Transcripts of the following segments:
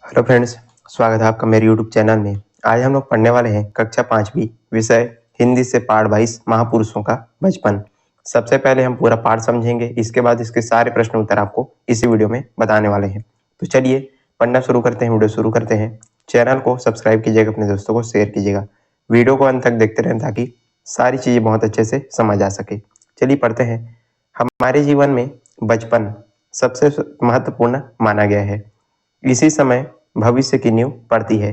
Hello friends, स्वागत है आपका मेरे यूट्यूब चैनल में। आज हम लोग पढ़ने वाले हैं कक्षा 5वीं विषय हिंदी से पाठ 22 महापुरुषों का बचपन। सबसे पहले हम पूरा पाठ समझेंगे, इसके बाद इसके सारे प्रश्न उत्तर आपको इसी वीडियो में बताने वाले हैं। तो चलिए पढ़ना शुरू करते हैं, वीडियो शुरू करते हैं। चैनल को सब्सक्राइब कीजिएगा, अपने दोस्तों को शेयर कीजिएगा, वीडियो को अंत तक देखते रहें ताकि सारी चीज़ें बहुत अच्छे से समझ आ सके। चलिए पढ़ते हैं। हमारे जीवन में बचपन सबसे महत्वपूर्ण माना गया है। इसी समय भविष्य की नींव पड़ती है।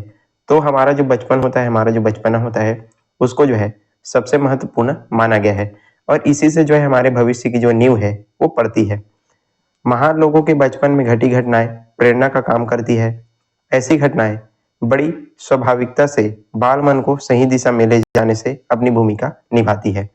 तो हमारा जो बचपन होता है, हमारा जो बचपना होता है, उसको जो है सबसे महत्वपूर्ण माना गया है और इसी से जो है हमारे भविष्य की जो नींव है वो पड़ती है। महान लोगों के बचपन में घटी घटनाएं प्रेरणा का काम करती है। ऐसी घटनाएं बड़ी स्वाभाविकता से बाल मन को सही दिशा में ले जाने से अपनी भूमिका निभाती है।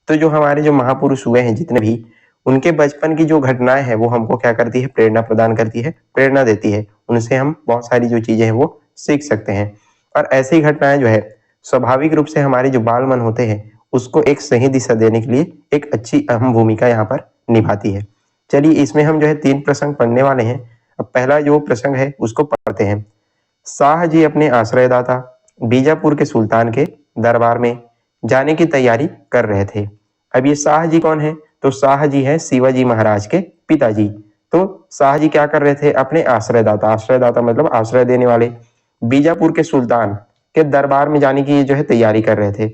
तो जो हमारे जो महापुरुष हुए हैं जितने भी, उनके बचपन की जो घटनाएं हैं वो हमको क्या करती है, प्रेरणा प्रदान करती है, प्रेरणा देती है। उनसे हम बहुत सारी जो चीजें हैं वो सीख सकते हैं और ऐसी घटनाएं जो है स्वाभाविक रूप से हमारे जो बाल मन होते हैं उसको एक सही दिशा देने के लिए एक अच्छी अहम भूमिका यहाँ पर निभाती है। चलिए इसमें हम जो है 3 प्रसंग पढ़ने वाले हैं। अब पहला जो प्रसंग है उसको पढ़ते हैं। शाह जी अपने आश्रयदाता बीजापुर के सुल्तान के दरबार में जाने की तैयारी कर रहे थे। अब ये शाह जी कौन है? तो शाह जी है शिवाजी महाराज के पिताजी। तो शाह जी क्या कर रहे थे? अपने आश्रयदाता, आश्रयदाता मतलब आश्रय देने वाले, बीजापुर के सुल्तान के दरबार में जाने की जो है तैयारी कर रहे थे।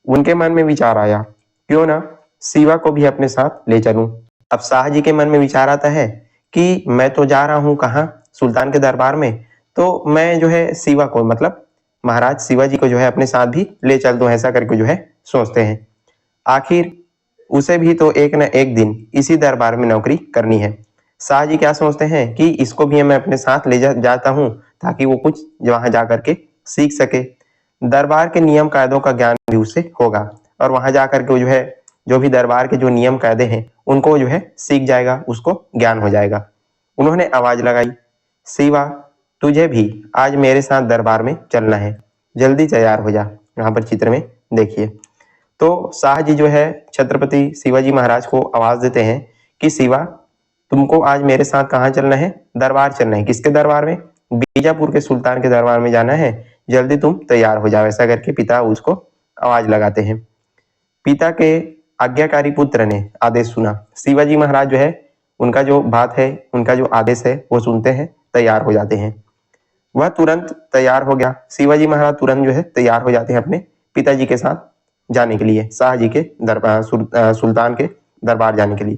उनके मन में विचार आया, क्यों ना शिवा को भी अपने साथ ले चलूं। अब शाह जी के मन में विचार आता है कि मैं तो जा रहा हूँ कहाँ, सुल्तान के दरबार में, तो मैं जो है शिवा को मतलब महाराज शिवाजी को जो है अपने साथ भी ले चल दूं, ऐसा करके जो है सोचते हैं। आखिर उसे भी तो एक न एक दिन इसी दरबार में नौकरी करनी है। शाह जी क्या सोचते हैं कि इसको भी मैं अपने साथ ले जाता हूँ ताकि वो कुछ वहां जा करके सीख सके। दरबार के नियम कायदों का ज्ञान भी उसे होगा और वहां जा करके वो जो है जो भी दरबार के जो नियम कायदे हैं उनको जो है सीख जाएगा, उसको ज्ञान हो जाएगा। उन्होंने आवाज लगाई, शिवा तुझे भी आज मेरे साथ दरबार में चलना है, जल्दी तैयार हो जा। यहाँ पर चित्र में देखिए। तो शाह जी जो है छत्रपति शिवाजी महाराज को आवाज देते हैं कि शिवा तुमको आज मेरे साथ कहाँ चलना है? दरबार चलना है। किसके दरबार में? बीजापुर के सुल्तान के दरबार में जाना है, जल्दी तुम तैयार हो जाओ। ऐसा करके पिता उसको आवाज लगाते हैं। पिता के आज्ञाकारी पुत्र ने आदेश सुना। शिवाजी महाराज जो है उनका जो बात है, उनका जो आदेश है वो सुनते हैं, तैयार हो जाते हैं। वह तुरंत तैयार हो गया। शिवाजी महाराज तुरंत जो है तैयार हो जाते हैं अपने पिताजी के साथ जाने के लिए, शाह जी के दरबार, सुल्तान के दरबार जाने के लिए।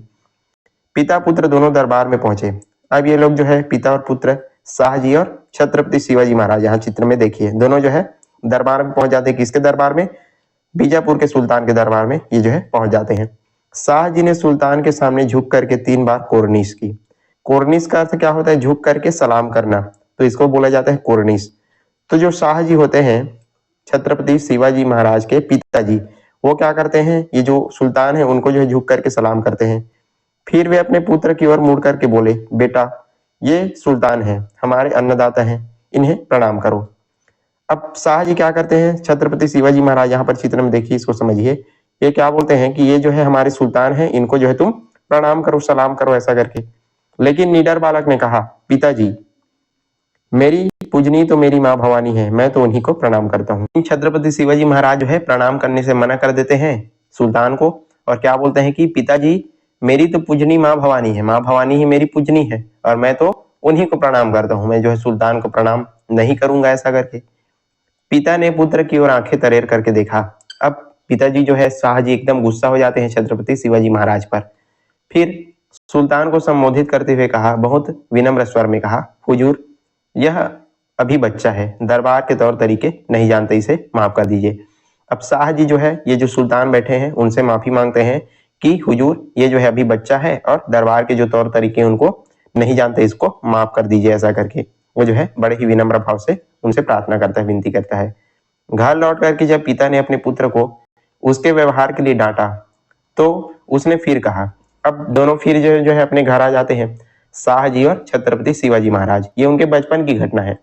पिता पुत्र दोनों दरबार में पहुंचे। अब ये लोग जो है पिता और पुत्र, शाह जी और छत्रपति शिवाजी महाराज, यहाँ चित्र में देखिए दोनों जो है दरबार में पहुंच जाते हैं। किसके दरबार में? बीजापुर के सुल्तान के दरबार में ये जो है पहुंच जाते हैं। शाह जी ने सुल्तान के सामने झुक करके 3 बार कोरनिश की। कोरनिश का अर्थ क्या होता है? झुक करके सलाम करना, तो इसको बोला जाता है कोरनिश। तो जो शाह जी होते हैं छत्रपति शिवाजी महाराज के पिताजी, वो क्या करते हैं, ये जो सुल्तान है उनको जो है झुक करके सलाम करते हैं। फिर वे अपने पुत्र की ओर मुड़ करके बोले, बेटा ये सुल्तान है, हमारे अन्नदाता हैं, इन्हें प्रणाम करो। अब शाह जी क्या करते हैं, छत्रपति शिवाजी महाराज, यहाँ पर चित्र में देखिए, इसको समझिए। ये क्या बोलते हैं कि ये जो है हमारे सुल्तान है, इनको जो है तुम प्रणाम करो, सलाम करो, ऐसा करके। लेकिन निडर बालक ने कहा, पिताजी मेरी पूजनी तो मेरी माँ भवानी है, मैं तो उन्हीं को प्रणाम करता हूँ। छत्रपति शिवाजी महाराज जो है प्रणाम करने से मना कर देते हैं सुल्तान को और क्या बोलते हैं कि पिताजी मेरी तो पूजनी माँ भवानी है, माँ भवानी ही मेरी पूजनी है और मैं तो उन्हीं को प्रणाम करता हूँ, मैं जो है सुल्तान को प्रणाम नहीं करूंगा, ऐसा करके। पिता ने पुत्र की ओर आंखें तरेर करके देखा। अब पिताजी जो है शाह जी एकदम गुस्सा हो जाते हैं छत्रपति शिवाजी महाराज पर। फिर सुल्तान को संबोधित करते हुए कहा, बहुत विनम्र स्वर में कहा, हुजूर यह अभी बच्चा है, दरबार के तौर तरीके नहीं जानते, इसे माफ कर दीजिए। अब शाह जी जो है ये जो सुल्तान बैठे हैं उनसे माफी मांगते हैं कि हुजूर ये जो है अभी बच्चा है और दरबार के जो तौर तरीके उनको नहीं जानते, इसको माफ कर दीजिए, ऐसा करके वो जो है बड़े ही विनम्र भाव से उनसे प्रार्थना करता है, विनती करता है। घर लौट करके जब पिता ने अपने पुत्र को उसके व्यवहार के लिए डांटा तो उसने फिर कहा। अब दोनों फिर जो है अपने घर आ जाते हैं, शाह जी और छत्रपति शिवाजी महाराज। ये उनके बचपन की घटना है।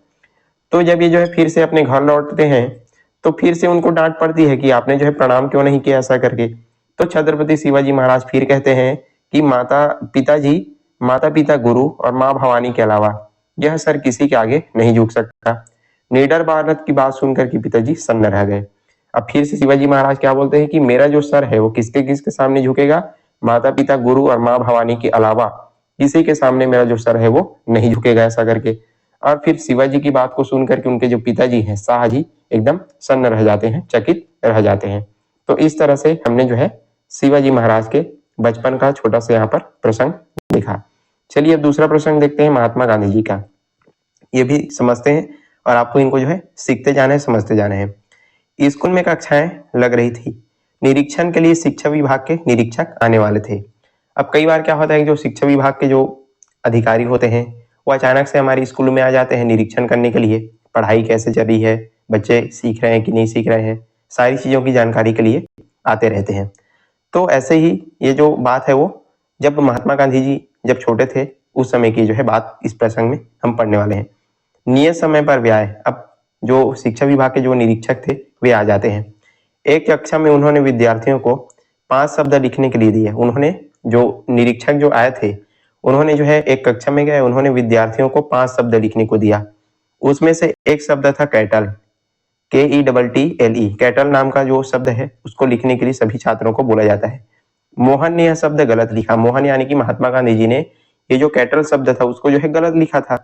तो जब ये जो है फिर से अपने घर लौटते हैं तो फिर से उनको डांट पड़ती है कि आपने जो है प्रणाम क्यों नहीं किया, ऐसा करके। तो छत्रपति शिवाजी महाराज फिर कहते हैं कि माता पिता गुरु और माँ भवानी के अलावा यह सर किसी के आगे नहीं झुक सकता। निडर बालक की बात सुनकर के पिताजी सन्न रह गए। अब फिर से शिवाजी महाराज क्या बोलते हैं कि मेरा जो सर है वो किसके किसके सामने झुकेगा, माता पिता गुरु और माँ भवानी के अलावा किसी के सामने मेरा जो सर है वो नहीं झुकेगा, ऐसा करके। और फिर शिवाजी की बात को सुनकर के उनके जो पिताजी हैं शाह जी एकदम सन्न रह जाते हैं, चकित रह जाते हैं। तो इस तरह से हमने जो है शिवाजी महाराज के बचपन का छोटा सा यहाँ पर प्रसंग देखा। चलिए अब दूसरा प्रसंग देखते हैं महात्मा गांधी जी का। ये भी समझते हैं और आपको इनको जो है सीखते जाना है, समझते जाना है। स्कूल में कक्षाएं लग रही थी। निरीक्षण के लिए शिक्षा विभाग के निरीक्षक आने वाले थे। अब कई बार क्या होता है कि जो शिक्षा विभाग के जो अधिकारी होते हैं वो अचानक से हमारे स्कूल में आ जाते हैं निरीक्षण करने के लिए। पढ़ाई कैसे चल रही है, बच्चे सीख रहे हैं कि नहीं सीख रहे हैं, सारी चीज़ों की जानकारी के लिए आते रहते हैं। तो ऐसे ही ये जो बात है वो जब महात्मा गांधी जी जब छोटे थे उस समय की जो है बात इस प्रसंग में हम पढ़ने वाले हैं। नियत समय पर वे आए। अब जो शिक्षा विभाग के जो निरीक्षक थे वे आ जाते हैं। एक कक्षा में उन्होंने विद्यार्थियों को 5 शब्द लिखने के लिए दिए। उन्होंने जो निरीक्षक जो आए थे उन्होंने जो है एक कक्षा में गए, उन्होंने विद्यार्थियों को 5 शब्द लिखने को दिया। उसमें से एक शब्द था कैटल, KETTLE। कैटल नाम का जो शब्द है उसको लिखने के लिए सभी छात्रों को बोला जाता है। मोहन ने यह शब्द गलत लिखा। मोहन यानी कि महात्मा गांधी जी ने ये जो कैटल शब्द था उसको जो है गलत लिखा था।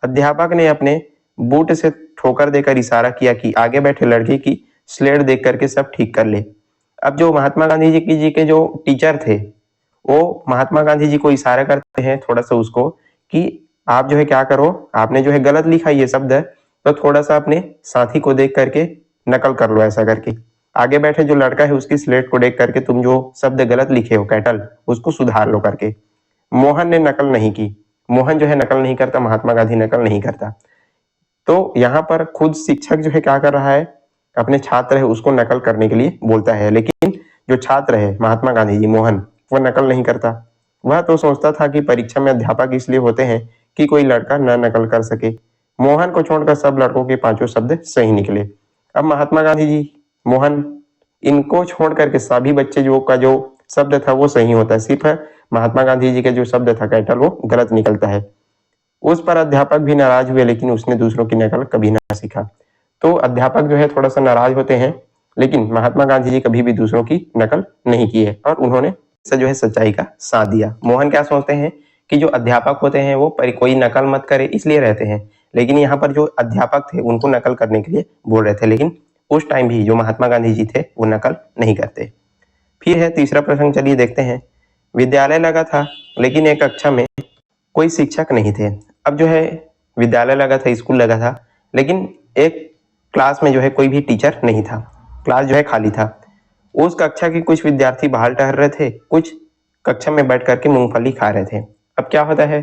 अध्यापक ने अपने बूट से ठोकर देकर इशारा किया कि आगे बैठे लड़के की स्लेट देख करके सब ठीक कर ले। अब जो महात्मा गांधी जी के जो टीचर थे वो महात्मा गांधी जी को इशारा करते हैं थोड़ा सा उसको कि आप जो है क्या करो, आपने जो है गलत लिखा ये शब्द, तो थोड़ा सा अपने साथी को देख करके नकल कर लो, ऐसा करके। आगे बैठे जो लड़का है उसकी स्लेट को देख करके तुम जो शब्द गलत लिखे हो कैटल उसको सुधार लो करके। मोहन ने नकल नहीं की। मोहन जो है नकल नहीं करता, महात्मा गांधी नकल नहीं करता। तो यहाँ पर खुद शिक्षक जो है क्या कर रहा है, अपने छात्र है उसको नकल करने के लिए बोलता है, लेकिन जो छात्र है महात्मा गांधी जी मोहन वो नकल नहीं करता। वह तो सोचता था कि परीक्षा में अध्यापक इसलिए होते हैं कि कोई लड़का न नकल कर सके। मोहन को छोड़कर सब लड़कों के 5 शब्द सही निकले। अब महात्मा गांधी जी मोहन इनको छोड़ करके सभी बच्चे जो का जो शब्द था वो सही होता है, सिर्फ महात्मा गांधी जी के जो शब्द था कैटल वो गलत निकलता है। उस पर अध्यापक भी नाराज हुए, लेकिन उसने दूसरों की नकल कभी ना सीखा। तो अध्यापक जो है थोड़ा सा नाराज होते हैं, लेकिन महात्मा गांधी जी कभी भी दूसरों की नकल नहीं की है और उन्होंने जो है सच्चाई का साथ दिया। मोहन क्या सोचते हैं कि जो अध्यापक होते हैं वो कोई नकल मत करे इसलिए रहते हैं, लेकिन यहाँ पर जो अध्यापक थे उनको नकल करने के लिए बोल रहे थे, लेकिन उस टाइम भी जो महात्मा गांधी जी थे वो नकल नहीं करते। फिर है तीसरा प्रसंग, चलिए देखते हैं। विद्यालय लगा था लेकिन एक कक्षा में कोई शिक्षक नहीं थे। अब जो है विद्यालय लगा था, स्कूल लगा था, लेकिन एक क्लास में जो है कोई भी टीचर नहीं था, क्लास जो है खाली था। उस कक्षा के कुछ विद्यार्थी बाहर टहल रहे थे, कुछ कक्षा में बैठ करके मूंगफली खा रहे थे। अब क्या होता है,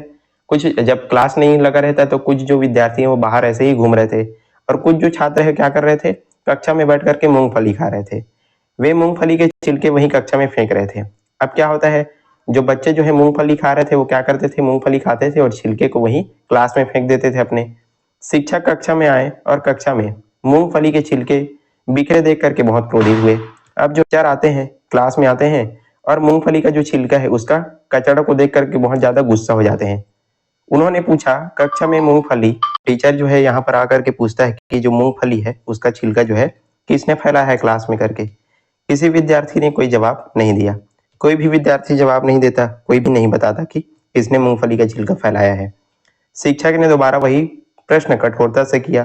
कुछ जब क्लास नहीं लगा रहता तो कुछ जो विद्यार्थी हैं वो बाहर ऐसे ही घूम रहे थे और कुछ जो छात्र है क्या कर रहे थे, कक्षा में बैठ करके मूंगफली खा रहे थे। वे मूंगफली के छिलके वहीं कक्षा में फेंक रहे थे। अब क्या होता है, जो बच्चे जो है मूंगफली खा रहे थे वो क्या करते थे, मूंगफली खाते थे और छिलके को वहीं क्लास में फेंक देते थे अपने। शिक्षक कक्षा में आए और कक्षा में मूंगफली के छिलके बिखरे देख करके बहुत क्रोधित हुए। अब जो टीचर आते हैं, क्लास में आते हैं और मूंगफली का जो छिलका है उसका कचड़ा को देख करके बहुत ज्यादा गुस्सा हो जाते हैं। उन्होंने पूछा कक्षा में मूंगफली, टीचर जो है यहाँ पर आकर के पूछता है कि जो मूंगफली है उसका छिलका जो है किसने फैलाया है क्लास में करके। किसी विद्यार्थी ने कोई जवाब नहीं दिया। कोई भी विद्यार्थी जवाब नहीं देता, कोई भी नहीं बताता कि किसने मूंगफली का छिलका फैलाया है। शिक्षक ने दोबारा वही प्रश्न कठोरता से किया,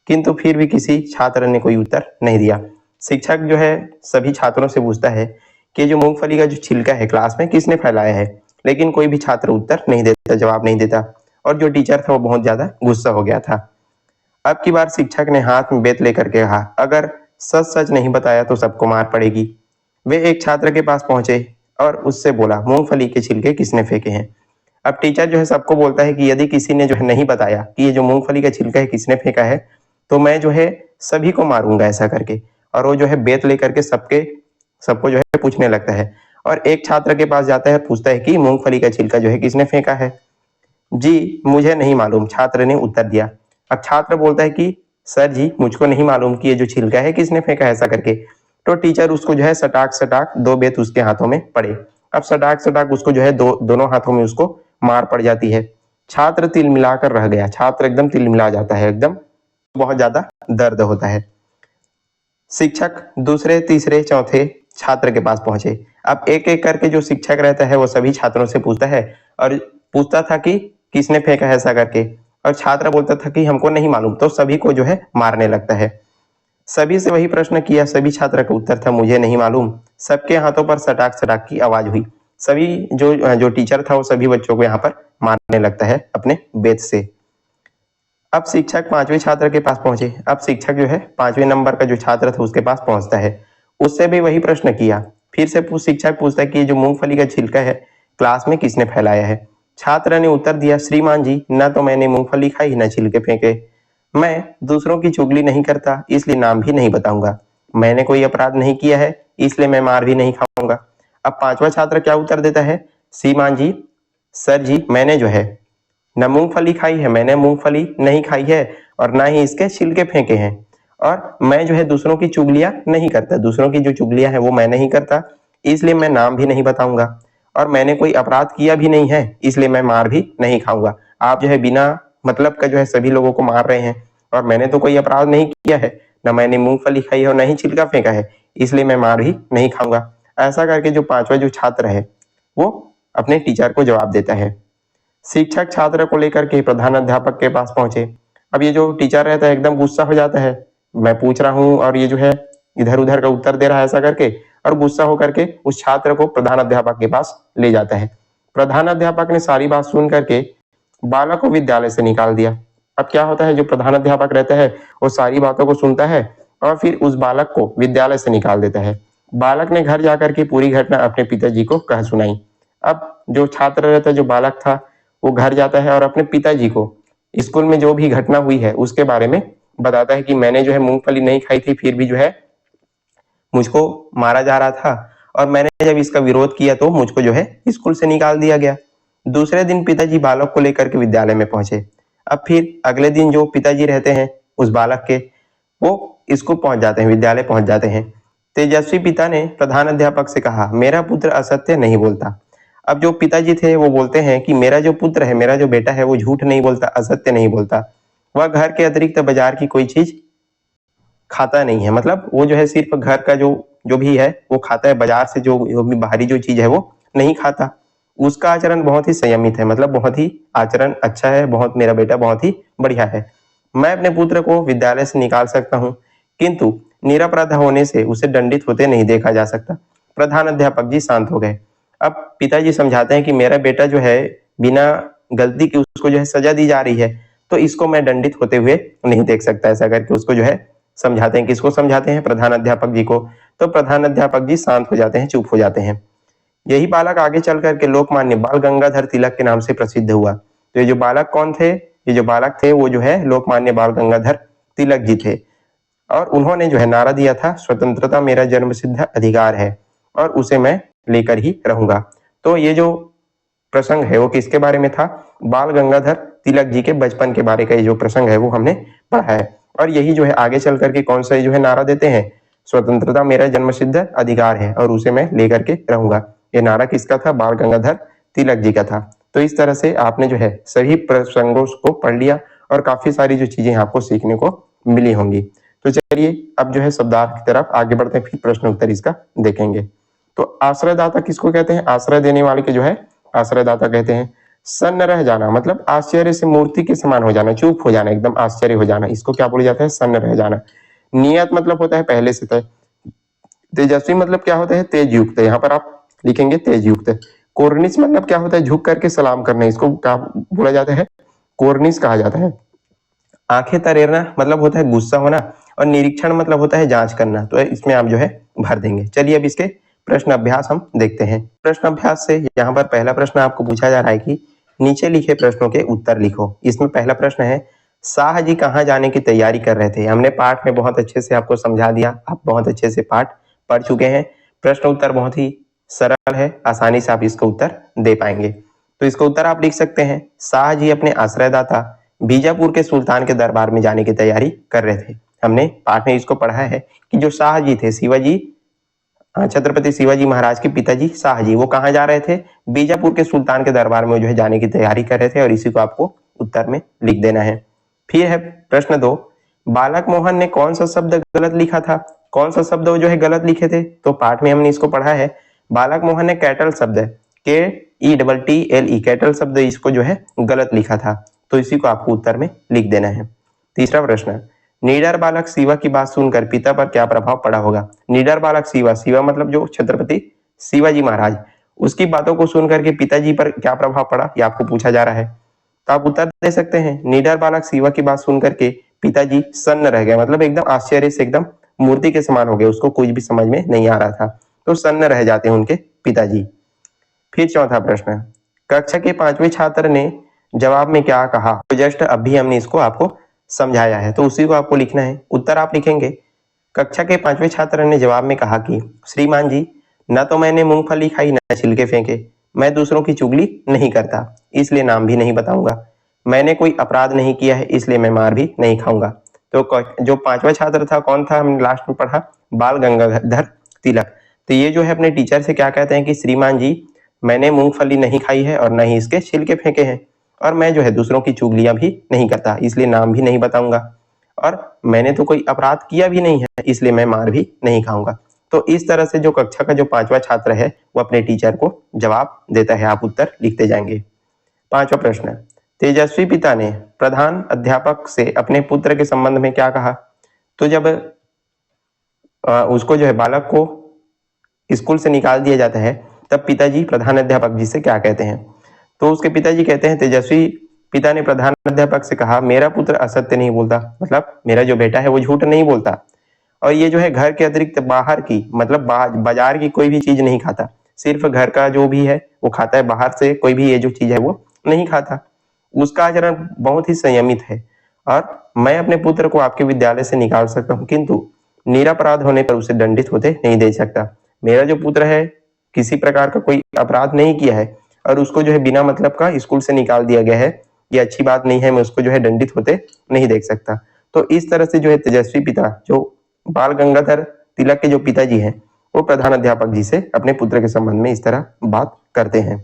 किंतु फिर भी किसी छात्र ने कोई उत्तर नहीं दिया। शिक्षक जो है सभी छात्रों से पूछता है कि जो मूंगफली का जो छिलका है क्लास में किसने फैलाया है, लेकिन कोई भी छात्र उत्तर नहीं देता, जवाब नहीं देता और जो टीचर था वो बहुत ज्यादा गुस्सा हो गया था। अब की बार शिक्षक ने हाथ में बेत लेकर के कहा, अगर सच सच नहीं बताया तो सबको मार पड़ेगी। वे एक छात्र के पास पहुंचे और उससे बोला, मूंगफली के छिलके किसने फेंके हैं। अब टीचर जो है सबको बोलता है कि यदि किसी ने जो है नहीं बताया कि ये जो मूंगफली का छिलका है किसने फेंका है तो मैं जो है सभी को मारूंगा, ऐसा करके। और वो जो है बेत लेकर के सबको जो है पूछने लगता है और एक छात्र के पास जाता है, पूछता है कि मूंगफली का छिलका जो है किसने फेंका है। जी मुझे नहीं मालूम, छात्र ने उत्तर दिया। अब छात्र बोलता है कि सर जी मुझको नहीं मालूम कि ये जो छिलका है किसने फेंका है, ऐसा करके। तो टीचर उसको जो है सटाक सटाक 2 बेत उसके हाथों में पड़े। अब सटाक सटाक उसको जो है दोनों हाथों में उसको मार पड़ जाती है। छात्र तिलमिलाकर रह गया, छात्र एकदम तिलमिला जाता है, एकदम बहुत ज्यादा दर्द होता है। शिक्षक दूसरे तीसरे चौथे छात्र के पास पहुंचे। अब एक एक करके जो शिक्षक रहता है वो सभी छात्रों से पूछता है और पूछता था कि किसने फेंका है ऐसा करके, और छात्र बोलता था कि हमको नहीं मालूम, तो सभी को जो है मारने लगता है। सभी से वही प्रश्न किया, सभी छात्र का उत्तर था मुझे नहीं मालूम। सबके हाथों पर सटाक सटाक की आवाज हुई। सभी जो टीचर था वो सभी बच्चों को यहाँ पर मारने लगता है अपने बेत से। अब शिक्षक पांचवें छात्र के पास पहुंचे। अब शिक्षक जो है पांचवें नंबर का जो छात्र था उसके पास पहुंचता है, उससे भी वही प्रश्न किया। फिर से शिक्षक पूछता है कि जो मूंगफली का छिलका है क्लास में किसने फैलाया है। छात्र ने उत्तर दिया, श्रीमान जी, न तो मैंने मूंगफली खाई न छिलके फेंके। मैं दूसरों की चुगली नहीं करता, इसलिए नाम भी नहीं बताऊंगा। मैंने कोई अपराध नहीं किया है, इसलिए मैं मार भी नहीं खाऊंगा। अब पांचवा छात्र क्या उत्तर देता है, श्रीमान जी, सर जी, मैंने जो है न मूंगफली खाई है, मैंने मूंगफली नहीं खाई है और ना ही इसके छिलके फेंके हैं, और मैं जो है दूसरों की चुगलियां नहीं करता, दूसरों की जो चुगलियां हैं वो मैं नहीं करता, इसलिए मैं नाम भी नहीं बताऊंगा, और मैंने कोई अपराध किया भी नहीं है, इसलिए मैं मार भी नहीं खाऊंगा। आप जो है बिना मतलब का जो है सभी लोगों को मार रहे हैं, और मैंने तो कोई अपराध नहीं किया है, न मैंने मूंगफली खाई है और न ही छिलका फेंका है, इसलिए मैं मार भी नहीं खाऊंगा। ऐसा करके जो पांचवा जो छात्र है वो अपने टीचर को जवाब देता है। शिक्षक छात्र को लेकर के प्रधान अध्यापक के पास पहुंचे। अब ये जो टीचर रहता है एकदम गुस्सा हो जाता है, मैं पूछ रहा हूँ और ये जो है इधर उधर का उत्तर दे रहा है ऐसा करके, और गुस्सा होकर के उस छात्र को प्रधान अध्यापक के पास ले जाता है। प्रधान अध्यापक ने सारी बात सुन करके बालक को विद्यालय से निकाल दिया। अब क्या होता है, जो प्रधान अध्यापक रहता है वो सारी बातों को सुनता है और फिर उस बालक को विद्यालय से निकाल देता है। बालक ने घर जाकर के पूरी घटना अपने पिताजी को कह सुनाई। अब जो छात्र रहता है, जो बालक था, वो घर जाता है और अपने पिताजी को स्कूल में जो भी घटना हुई है उसके बारे में बताता है कि मैंने जो है मूंगफली नहीं खाई थी, फिर भी जो है मुझको मारा जा रहा था, और मैंने जब इसका विरोध किया तो मुझको जो है स्कूल से निकाल दिया गया। दूसरे दिन पिताजी बालक को लेकर के विद्यालय में पहुंचे। अब फिर अगले दिन जो पिताजी रहते हैं उस बालक के, वो स्कूल पहुंच जाते हैं, विद्यालय पहुंच जाते हैं। तेजस्वी पिता ने प्रधान अध्यापक से कहा, मेरा पुत्र असत्य नहीं बोलता। अब जो पिताजी थे वो बोलते हैं कि मेरा जो पुत्र है, मेरा जो बेटा है, वो झूठ नहीं बोलता, असत्य नहीं बोलता। वह घर के अतिरिक्त बाजार की कोई चीज खाता नहीं है, मतलब वो जो है सिर्फ घर का जो जो भी है वो खाता है, बाजार से जो भी बाहरी जो चीज है वो नहीं खाता। उसका आचरण बहुत ही संयमित है, मतलब बहुत ही आचरण अच्छा है, बहुत, मेरा बेटा बहुत ही बढ़िया है। मैं अपने पुत्र को विद्यालय से निकाल सकता हूँ, किंतु निरपराध होने से उसे दंडित होते नहीं देखा जा सकता। प्रधान अध्यापक जी शांत हो गए। अब पिताजी समझाते हैं कि मेरा बेटा जो है बिना गलती के उसको जो है सजा दी जा रही है, तो इसको मैं दंडित होते हुए नहीं देख सकता। ऐसा करके उसको जो है समझाते हैं। किसको समझाते हैं? प्रधान अध्यापक जी को। तो प्रधान अध्यापक जी शांत हो जाते हैं, चुप हो जाते हैं। यही बालक आगे चल करके लोकमान्य बाल गंगाधर तिलक के नाम से प्रसिद्ध हुआ। तो ये जो बालक कौन थे? ये जो बालक थे वो जो है लोकमान्य बाल गंगाधर तिलक जी थे, और उन्होंने जो है नारा दिया था, स्वतंत्रता मेरा जन्मसिद्ध अधिकार है और उसे मैं लेकर ही रहूंगा। तो ये जो प्रसंग है वो किसके बारे में था? बाल गंगाधर तिलक जी के बचपन के बारे का ये जो प्रसंग है वो हमने पढ़ा है। और यही जो है आगे चल करके कौन सा जो है नारा देते हैं, स्वतंत्रता मेरा जन्मसिद्ध अधिकार है और उसे मैं लेकर के रहूंगा। ये नारा किसका था? बाल गंगाधर तिलक जी का था। तो इस तरह से आपने जो है सभी प्रसंगों को पढ़ लिया और काफी सारी जो चीजें आपको सीखने को मिली होंगी। तो चलिए अब जो है शब्दार्थ की तरफ आगे बढ़ते हैं, फिर प्रश्न उत्तर इसका देखेंगे। तो आश्रयदाता किसको कहते हैं? आश्रय देने वाले के जो है आश्रयदाता कहते हैं। सन्न रह जाना मतलब आश्चर्य से मूर्ति के समान हो जाना, चुप हो जाना, एकदम आश्चर्य हो जाना, इसको क्या बोला जाता है? सन्न रह जाना। नियत मतलब होता है पहले से तय। तेजस्वी मतलब क्या होता है? तेज युक्त। यहाँ पर आप लिखेंगे तेज युक्त। कोर्निश मतलब क्या होता है? झुक करके सलाम करना, इसको क्या बोला जाता है? कोर्निश कहा जाता है। आंखें तरेरना मतलब होता है गुस्सा होना, और निरीक्षण मतलब होता है जांच करना। तो इसमें आप जो है भर देंगे। चलिए अब इसके प्रश्न अभ्यास हम देखते हैं। प्रश्न अभ्यास से यहाँ पर पहला प्रश्न आपको पूछा जा रहा है कि नीचे लिखे प्रश्नों के उत्तर लिखो। इसमें पहला प्रश्न है, शाह जी कहाँ जाने की तैयारी कर रहे थे? हमने पाठ में बहुत अच्छे से आपको समझा दिया, आप बहुत अच्छे से पाठ पढ़ चुके हैं। प्रश्न उत्तर बहुत ही सरल है, आसानी से आप इसका उत्तर दे पाएंगे। तो इसका उत्तर आप लिख सकते हैं, शाह जी अपने आश्रयदाता बीजापुर के सुल्तान के दरबार में जाने की तैयारी कर रहे थे। हमने पाठ में इसको पढ़ा है कि जो शाह जी थे, शिवाजी छत्रपति शिवाजी महाराज के पिताजी शाहजी वो कहाँ जा रहे थे? बीजापुर के सुल्तान के दरबार में जो है जाने की तैयारी कर रहे थे और इसी को आपको उत्तर में लिख देना है। फिर है प्रश्न 2, बालक मोहन ने कौन सा शब्द गलत लिखा था? कौन सा शब्द वो जो है गलत लिखे थे? तो पाठ में हमने इसको पढ़ा है। बालक मोहन ने कैटल शब्द KETTLE कैटल शब्द इसको जो है गलत लिखा था, तो इसी को आपको उत्तर में लिख देना है। तीसरा प्रश्न, निडर बालक शिवा की बात सुनकर पिता पर क्या प्रभाव पड़ा होगा? निडर बालक शिवा मतलब जो छत्रपति शिवाजी महाराज, उसकी बातों को सुनकर के पिताजी पर क्या प्रभाव पड़ा, ये आपको पूछा जा रहा है। तो आप उत्तर दे सकते हैं, निडर बालक शिवा की बात सुनकर के पिताजी सन्न रह गए, मतलब एकदम आश्चर्य से एकदम मूर्ति के समान हो गए, उसको कुछ भी समझ में नहीं आ रहा था, तो सन्न रह जाते हैं उनके पिताजी। फिर चौथा प्रश्न, कक्षा के 5वें छात्र ने जवाब में क्या कहा? तो जस्ट अभी हमने इसको आपको समझाया है, तो उसी को आपको लिखना है। उत्तर आप लिखेंगे, कक्षा के 5वें छात्र ने जवाब में कहा कि श्रीमान जी, न तो मैंने मूंगफली खाई न छिलके फेंके, मैं दूसरों की चुगली नहीं करता, इसलिए नाम भी नहीं बताऊंगा, मैंने कोई अपराध नहीं किया है, इसलिए मैं मार भी नहीं खाऊंगा। तो जो 5वां छात्र था कौन था? हमने लास्ट में पढ़ा, बाल गंगाधर तिलक। तो ये जो है अपने टीचर से क्या कहते हैं कि श्रीमान जी, मैंने मूंगफली नहीं खाई है और न ही इसके छिलके फेंके हैं, और मैं जो है दूसरों की चुगलियां भी नहीं करता, इसलिए नाम भी नहीं बताऊंगा, और मैंने तो कोई अपराध किया भी नहीं है, इसलिए मैं मार भी नहीं खाऊंगा। तो इस तरह से जो कक्षा का जो 5वां छात्र है वो अपने टीचर को जवाब देता है। आप उत्तर लिखते जाएंगे। 5वां प्रश्न, तेजस्वी पिता ने प्रधान अध्यापक से अपने पुत्र के संबंध में क्या कहा? तो जब उसको जो है बालक को स्कूल से निकाल दिया जाता है, तब पिताजी प्रधान अध्यापक जी से क्या कहते हैं? तो उसके पिताजी कहते हैं, तेजस्वी पिता ने प्रधान अध्यापक से कहा, मेरा पुत्र असत्य नहीं बोलता, मतलब मेरा जो बेटा है वो झूठ नहीं बोलता, और ये जो है घर के अतिरिक्त बाहर की, मतलब बाजार की कोई भी चीज नहीं खाता, सिर्फ घर का जो भी है वो खाता है, बाहर से कोई भी ये जो चीज है वो नहीं खाता। उसका आचरण बहुत ही संयमित है, और मैं अपने पुत्र को आपके विद्यालय से निकाल सकता हूँ, किंतु निरपराध होने पर उसे दंडित होते नहीं दे सकता। मेरा जो पुत्र है किसी प्रकार का कोई अपराध नहीं किया है, और उसको जो है बिना मतलब का स्कूल से निकाल दिया गया है, ये अच्छी बात नहीं है, मैं उसको जो है दंडित होते नहीं देख सकता। तो इस तरह से जो है तेजस्वी पिता, जो बाल गंगाधर तिलक के जो पिताजी हैं, वो प्रधान अध्यापक जी से अपने पुत्र के संबंध में इस तरह बात करते हैं।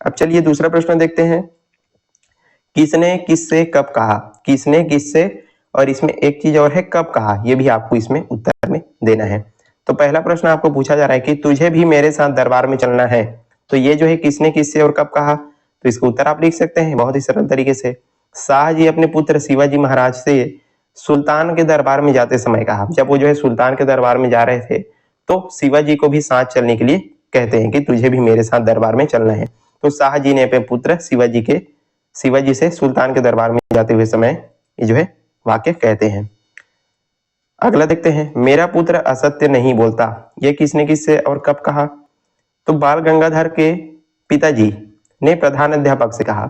अब चलिए दूसरा प्रश्न देखते हैं, किसने किससे कब कहा? किसने किससे, और इसमें एक चीज और है, कब कहा, ये भी आपको इसमें उत्तर में देना है। तो पहला प्रश्न आपको पूछा जा रहा है कि तुझे भी मेरे साथ दरबार में चलना है, तो ये जो है किसने किससे और कब कहा? तो इसका उत्तर आप लिख सकते हैं बहुत ही सरल तरीके से, शाहजी अपने पुत्र शिवाजी महाराज से सुल्तान के दरबार में जाते समय कहा। जब वो जो है सुल्तान के दरबार में जा रहे थे, तो शिवाजी को भी साथ चलने के लिए कहते हैं कि तुझे भी मेरे साथ दरबार में चलना है। तो शाहजी ने अपने पुत्र शिवाजी से सुल्तान के दरबार में जाते हुए समय ये जो है वाक्य कहते हैं। अगला देखते हैं, मेरा पुत्र असत्य नहीं बोलता, ये किसने किससे और कब कहा? तो बाल गंगाधर के पिताजी ने प्रधान अध्यापक से कहा।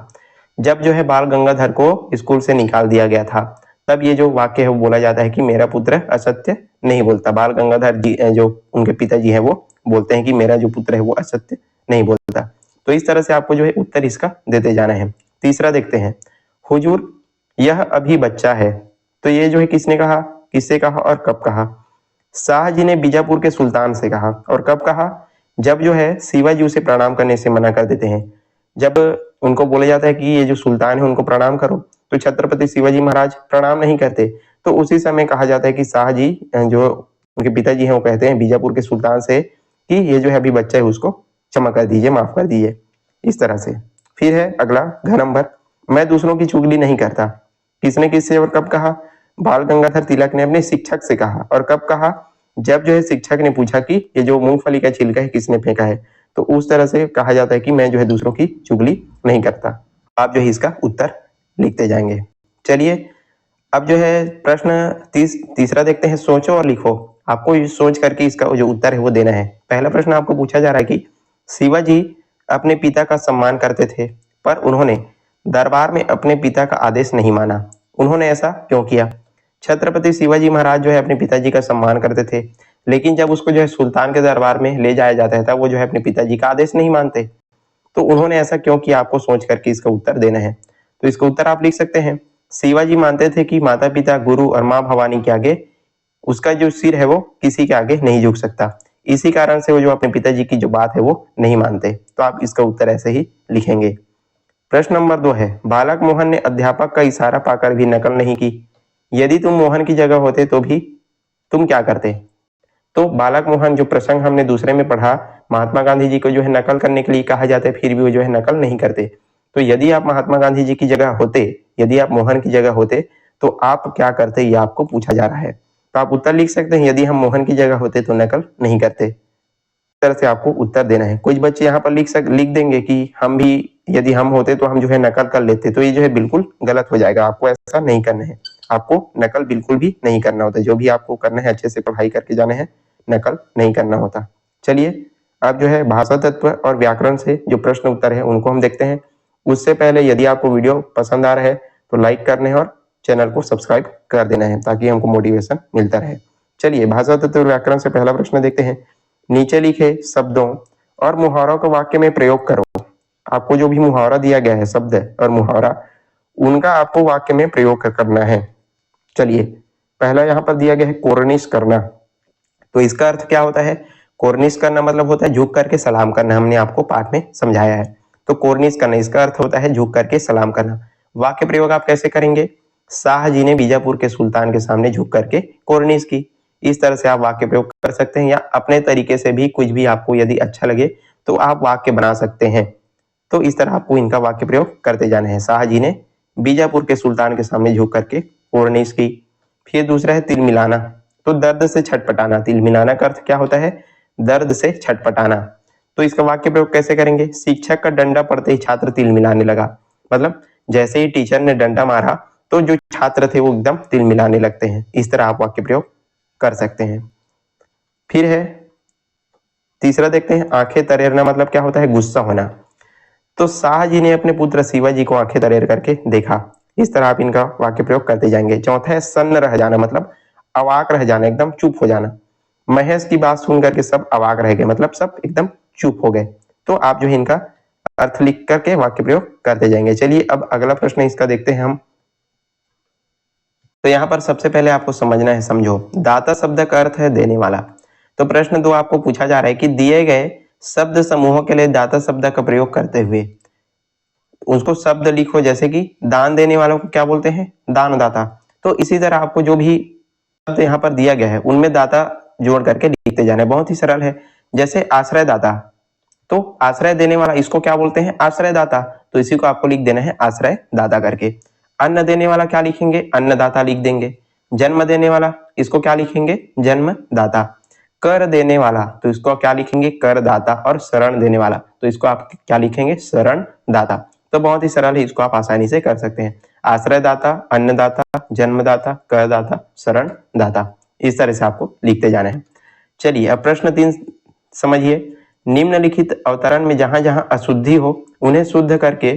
जब जो है बाल गंगाधर को स्कूल से निकाल दिया गया था, तब ये जो वाक्य है वो बोला जाता है कि मेरा पुत्र असत्य नहीं बोलता। बाल गंगाधर जी जो उनके पिताजी हैं वो बोलते हैं कि मेरा जो पुत्र है वो असत्य नहीं बोलता। तो इस तरह से आपको जो है उत्तर इसका देते जाना है। तीसरा देखते हैं, हुजूर यह अभी बच्चा है, तो ये जो है किसने कहा, किससे कहा और कब कहा? शाहजी ने बीजापुर के सुल्तान से कहा। और कब कहा? जब जो है शिवाजी उसे प्रणाम करने से मना कर देते हैं। जब उनको बोला जाता है कि ये जो सुल्तान है उनको प्रणाम करो, तो छत्रपति शिवाजी महाराज प्रणाम नहीं करते, तो उसी समय कहा जाता है कि शाहजी जो उनके पिताजी हैं वो कहते हैं बीजापुर के सुल्तान से कि ये जो है अभी बच्चा है उसको क्षमा कर दीजिए, माफ कर दीजिए, इस तरह से। फिर है अगला घ नंबर, मैं दूसरों की चुगली नहीं करता, किसने किससे और कब कहा? बाल गंगाधर तिलक ने अपने शिक्षक से कहा। और कब कहा? जब जो है शिक्षक ने पूछा कि ये जो मूंगफली का छिलका है किसने फेंका है, तो उस तरह से कहा जाता है कि मैं जो है दूसरों की चुगली नहीं करता। आप जो है इसका उत्तर लिखते जाएंगे। चलिए अब जो है प्रश्न तीसरा देखते हैं, सोचो और लिखो। आपको सोच करके इसका जो उत्तर है वो देना है। पहला प्रश्न आपको पूछा जा रहा है कि शिवाजी अपने पिता का सम्मान करते थे, पर उन्होंने दरबार में अपने पिता का आदेश नहीं माना, उन्होंने ऐसा क्यों किया? छत्रपति शिवाजी महाराज जो है अपने पिताजी का सम्मान करते थे, लेकिन जब उसको जो है सुल्तान के दरबार में ले जाया जाता है तब वो जो है अपने पिताजी का आदेश नहीं मानते, तो उन्होंने ऐसा क्यों किया? आपको सोच करके इसका उत्तर देना है। तो इसका उत्तर आप लिख सकते हैं, शिवाजी मानते थे कि माता पिता, गुरु और माँ भवानी के आगे उसका जो सिर है वो किसी के आगे नहीं झुक सकता, इसी कारण से वो जो अपने पिताजी की जो बात है वो नहीं मानते। तो आप इसका उत्तर ऐसे ही लिखेंगे। प्रश्न नंबर 2 है, बालक मोहन ने अध्यापक का इशारा पाकर भी नकल नहीं की। यदि तुम मोहन की जगह होते तो भी तुम क्या करते? तो बालक मोहन जो प्रसंग हमने दूसरे में पढ़ा, महात्मा गांधी जी को जो है नकल करने के लिए कहा जाता है, फिर भी वो जो है नकल नहीं करते। तो यदि आप महात्मा गांधी जी की जगह होते, यदि आप मोहन की जगह होते तो आप क्या करते, ये आपको पूछा जा रहा है। तो आप उत्तर लिख सकते हैं, यदि हम मोहन की जगह होते तो नकल नहीं करते। इस तरह से आपको उत्तर देना है। कुछ बच्चे यहाँ पर लिख देंगे कि हम भी, यदि हम होते तो हम जो है नकल कर लेते। तो ये जो है बिल्कुल गलत हो जाएगा, आपको ऐसा नहीं करना है। आपको नकल बिल्कुल भी नहीं करना होता। जो भी आपको करना है अच्छे से पढ़ाई करके जाना है, नकल नहीं करना होता। चलिए अब जो है भाषा तत्व और व्याकरण से जो प्रश्न उत्तर है उनको हम देखते हैं। उससे पहले यदि आपको वीडियो पसंद आ रहा है तो लाइक करने हैं और चैनल को सब्सक्राइब कर देना है ताकि हमको मोटिवेशन मिलता रहे। चलिए भाषा तत्व और व्याकरण से पहला प्रश्न देखते हैं। नीचे लिखे शब्दों और मुहावरों को वाक्य में प्रयोग करो। आपको जो भी मुहावरा दिया गया है, शब्द और मुहावरा, उनका आपको वाक्य में प्रयोग करना है। चलिए पहला यहाँ पर दिया गया है कोर्निश करना। तो इसका अर्थ क्या होता है? कोर्निश करना मतलब होता है झुक करके सलाम करना। हमने आपको पाठ में समझाया है। तो कोर्निश करना, इसका अर्थ होता है झुक करके सलाम करना। वाक्य प्रयोग आप कैसे करेंगे? शाह जी ने बीजापुर के सुल्तान के सामने झुक करके कोर्निश की। इस तरह से आप वाक्य प्रयोग कर सकते हैं, या अपने तरीके से भी कुछ भी आपको यदि अच्छा लगे तो आप वाक्य बना सकते हैं। तो इस तरह आपको इनका वाक्य प्रयोग करते जाना है। शाह जी ने बीजापुर के सुल्तान के सामने झुक करके कोर्निश की। फिर दूसरा है तिल मिलाना। तो दर्द से छटपटाना। तिल मिलाना का अर्थ क्या होता है? दर्द से छटपटाना। तो इसका वाक्य प्रयोग कैसे करेंगे? शिक्षक का डंडा पड़ते ही छात्र तिल मिलाने लगा। मतलब जैसे ही टीचर ने डंडा मारा तो जो छात्र थे वो एकदम तिल मिलाने लगते हैं। इस तरह आप वाक्य प्रयोग कर सकते हैं। फिर है तीसरा, देखते हैं आंखें तरेरना। मतलब क्या होता है? गुस्सा होना। तो शाह जी ने अपने पुत्र शिवाजी को आंखें तरेर करके देखा। इस तरह आप इनका वाक्य प्रयोग करते जाएंगे। चौथा है सन्न रह जाना। मतलब अवाक रह जाना, एकदम चुप हो जाना। महेश की बात सुन करके सब अवाक रह गए, मतलब सब एकदम चुप हो गए। तो आप जो है इनका अर्थ लिख करके वाक्य प्रयोग करते जाएंगे। चलिए अब अगला प्रश्न इसका देखते हैं हम। तो यहाँ पर सबसे पहले आपको समझना है, समझो। दाता शब्द का अर्थ है देने वाला। तो प्रश्न 2 आपको पूछा जा रहा है कि दिए गए शब्द समूहों के लिए दाता शब्द का प्रयोग करते हुए उसको शब्द लिखो। जैसे कि दान देने वालों को क्या बोलते हैं? दानदाता। तो इसी तरह आपको जो भी शब्द यहाँ पर दिया गया है उनमें दाता जोड़ करके लिखते जाना है। बहुत ही सरल है। जैसे आश्रयदाता, तो आश्रय देने वाला, इसको क्या बोलते हैं? आश्रयदाता। तो इसी को आपको लिख देना है आश्रयदाता करके। अन्न देने वाला क्या लिखेंगे? अन्नदाता लिख देंगे। जन्म देने वाला, इसको क्या लिखेंगे? जन्मदाता। कर देने वाला, तो इसको क्या लिखेंगे? करदाता। और शरण देने वाला, तो इसको आप क्या लिखेंगे? शरणदाता। तो बहुत ही सरल है, इसको आप आसानी से कर सकते हैं। आश्रयदाता, अन्नदाता, जन्मदाता, करदाता, शरणदाता। इस तरह से आपको लिखते जाना है। चलिए अब प्रश्न 3 समझिए। निम्नलिखित अवतरण में जहां जहां अशुद्धि हो उन्हें शुद्ध करके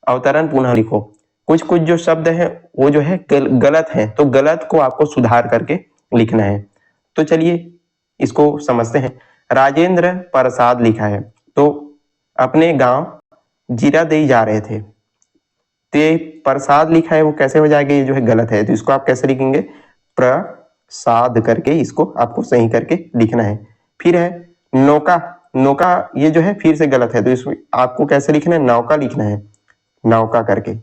अवतरण पुनः लिखो। कुछ कुछ जो शब्द हैं वो जो है गलत हैं, तो गलत को आपको सुधार करके लिखना है। तो चलिए इसको समझते हैं। राजेंद्र प्रसाद लिखा है, तो अपने गांव जीरादेई जा रहे थे। ते प्रसाद लिखा है, वो कैसे हो जाएगा? ये जो है गलत है। तो इसको आप कैसे लिखेंगे? प्रसाद करके इसको आपको सही करके लिखना है। फिर है नौका। नौका ये जो है फिर से गलत है, तो इसमें आपको कैसे लिखना है? नौका लिखना है, नौका करके।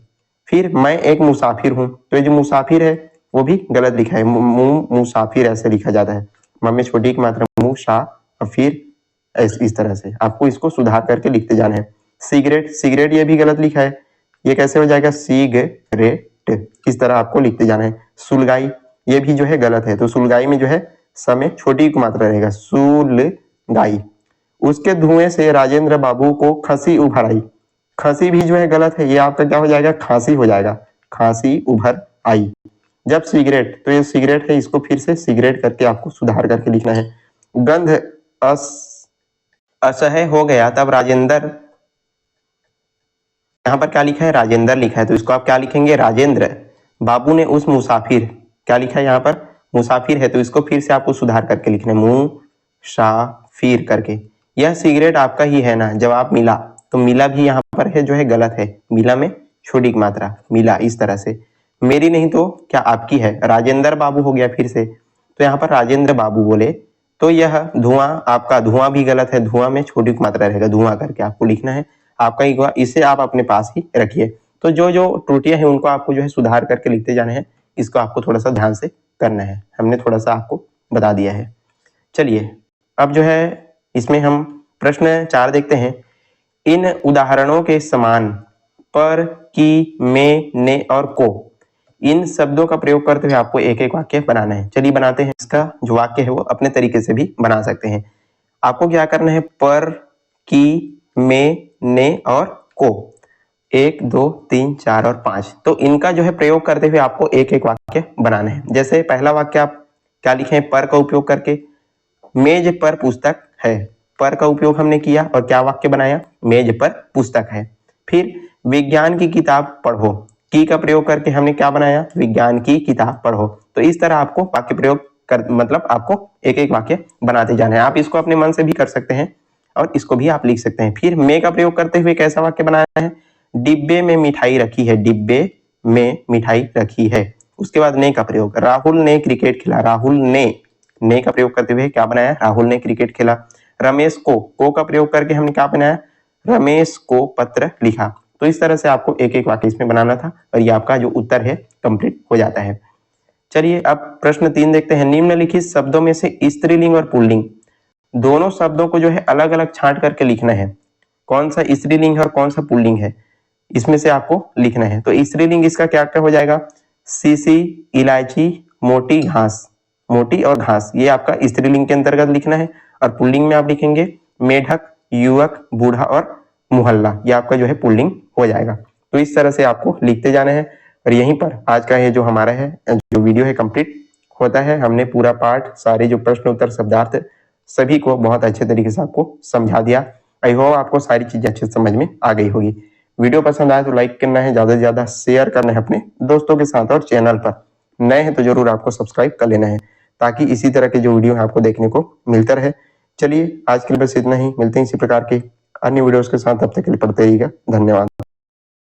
फिर मैं एक मुसाफिर हूं, तो ये जो मुसाफिर है वो भी गलत लिखा है। मुसाफिर ऐसे लिखा जाता है। मम्मी छोटी की मात्रा मुंह सा और फिर इस तरह से आपको इसको सुधार करके लिखते जाना है। सिगरेट, सिगरेट ये भी गलत लिखा है। ये कैसे हो जाएगा? सिगरेट। इस तरह आपको लिखते जाना है। सुलगाई ये भी जो है गलत है, तो सुलगाई में जो है समय छोटी की मात्रा रहेगा, सुलगाई। उसके धुएं से राजेंद्र बाबू को खांसी उभर आई। खांसी भी जो है गलत है, ये आपका क्या हो जाएगा? खांसी हो जाएगा, खांसी उभर आई। जब सिगरेट, तो ये सिगरेट है, इसको फिर से सिगरेट करके आपको सुधार करके लिखना है। गंध असह्य हो गया तब राजेंद्र, यहाँ पर क्या लिखा है? राजेंद्र लिखा है, तो इसको आप क्या लिखेंगे? राजेंद्र बाबू ने उस मुसाफिर, क्या लिखा है यहाँ पर? मुसाफिर है, तो इसको फिर से आपको सुधार करके लिखना है, मुसाफिर करके। यह सिगरेट आपका ही है ना? जवाब मिला, तो मिला भी यहाँ पर है जो है गलत है। मिला में छोटी मात्रा, मिला। इस तरह से मेरी नहीं तो क्या आपकी है? राजेंद्र बाबू हो गया फिर से, तो यहाँ पर राजेंद्र बाबू बोले तो यह धुआं, आपका धुआं भी गलत है, धुआं में छोटी मात्रा रहेगा, धुआं करके आपको लिखना है आपका युवा, इसे आप अपने पास ही रखिए। तो जो जो त्रुटियां हैं उनको आपको जो है सुधार करके लिखते जाने हैं, इसको आपको थोड़ा सा ध्यान से करना है, हमने थोड़ा सा आपको बता दिया है। चलिए अब जो है इसमें हम प्रश्न 4 देखते हैं। इन उदाहरणों के समान पर, की, में, ने और को, इन शब्दों का प्रयोग करते हुए आपको एक एक वाक्य बनाना है। चलिए बनाते हैं। इसका जो वाक्य है वो अपने तरीके से भी बना सकते हैं। आपको क्या करना है, पर, की, में, ने और को, 1 2 3 4 और 5, तो इनका जो है प्रयोग करते हुए आपको एक एक वाक्य बनाना है। जैसे पहला वाक्य आप क्या लिखे, पर का उपयोग करके, मेज पर पुस्तक है। पर का उपयोग हमने किया और क्या वाक्य बनाया, मेज पर पुस्तक है। फिर विज्ञान की किताब पढ़ो, की का प्रयोग करके हमने क्या बनाया, विज्ञान की किताब पढ़ो। तो इस तरह आपको वाक्य प्रयोग कर, मतलब आपको एक एक वाक्य बनाते जाना है। आप इसको अपने मन से भी कर सकते हैं और इसको भी आप लिख सकते हैं। फिर में का प्रयोग करते हुए कैसा वाक्य बनाना है, डिब्बे में मिठाई रखी है, डिब्बे में मिठाई रखी है। उसके बाद ने का प्रयोग, राहुल ने क्रिकेट खेला, राहुल ने का प्रयोग करते हुए क्या बनाया, राहुल ने क्रिकेट खेला। रमेश को का प्रयोग करके हमने क्या बनाया, रमेश को पत्र लिखा। तो इस तरह से आपको एक एक वाक्य इसमें बनाना था और ये आपका जो उत्तर है कंप्लीट हो जाता है। चलिए अब प्रश्न 3 देखते हैं। निम्नलिखित शब्दों में से स्त्रीलिंग और पुल्लिंग दोनों शब्दों को जो है अलग अलग छांट करके लिखना है। कौन सा स्त्रीलिंग है और कौन सा पुल्लिंग है, इसमें से आपको लिखना है। तो स्त्रीलिंग इसका क्या क्या हो जाएगा, सीसी, इलायची, मोटी घास, मोटी और घास, ये आपका स्त्रीलिंग के अंतर्गत लिखना है। और पुल्लिंग में आप लिखेंगे मेढक, युवक, बूढ़ा और मुहल्ला, ये आपका जो है पुल्लिंग हो जाएगा। तो इस तरह से आपको लिखते जाना है। और यहीं पर आज का ये जो हमारा है जो वीडियो है कंप्लीट होता है। हमने पूरा पाठ, सारे जो प्रश्न उत्तर शब्दार्थ सभी को बहुत अच्छे तरीके से आपको समझा दिया। आई होप आपको सारी चीजें अच्छे से समझ में आ गई होगी। वीडियो पसंद आए तो लाइक करना है, ज्यादा से ज्यादा शेयर करना है अपने दोस्तों के साथ, और चैनल पर नए हैं तो जरूर आपको सब्सक्राइब कर लेना है ताकि इसी तरह के जो वीडियो है आपको देखने को मिलता रहे। चलिए आज के लिए बस इतना ही, मिलते हैं इसी प्रकार के अन्य वीडियोस के साथ, तब तक के लिए पढ़ते रहिएगा। धन्यवाद।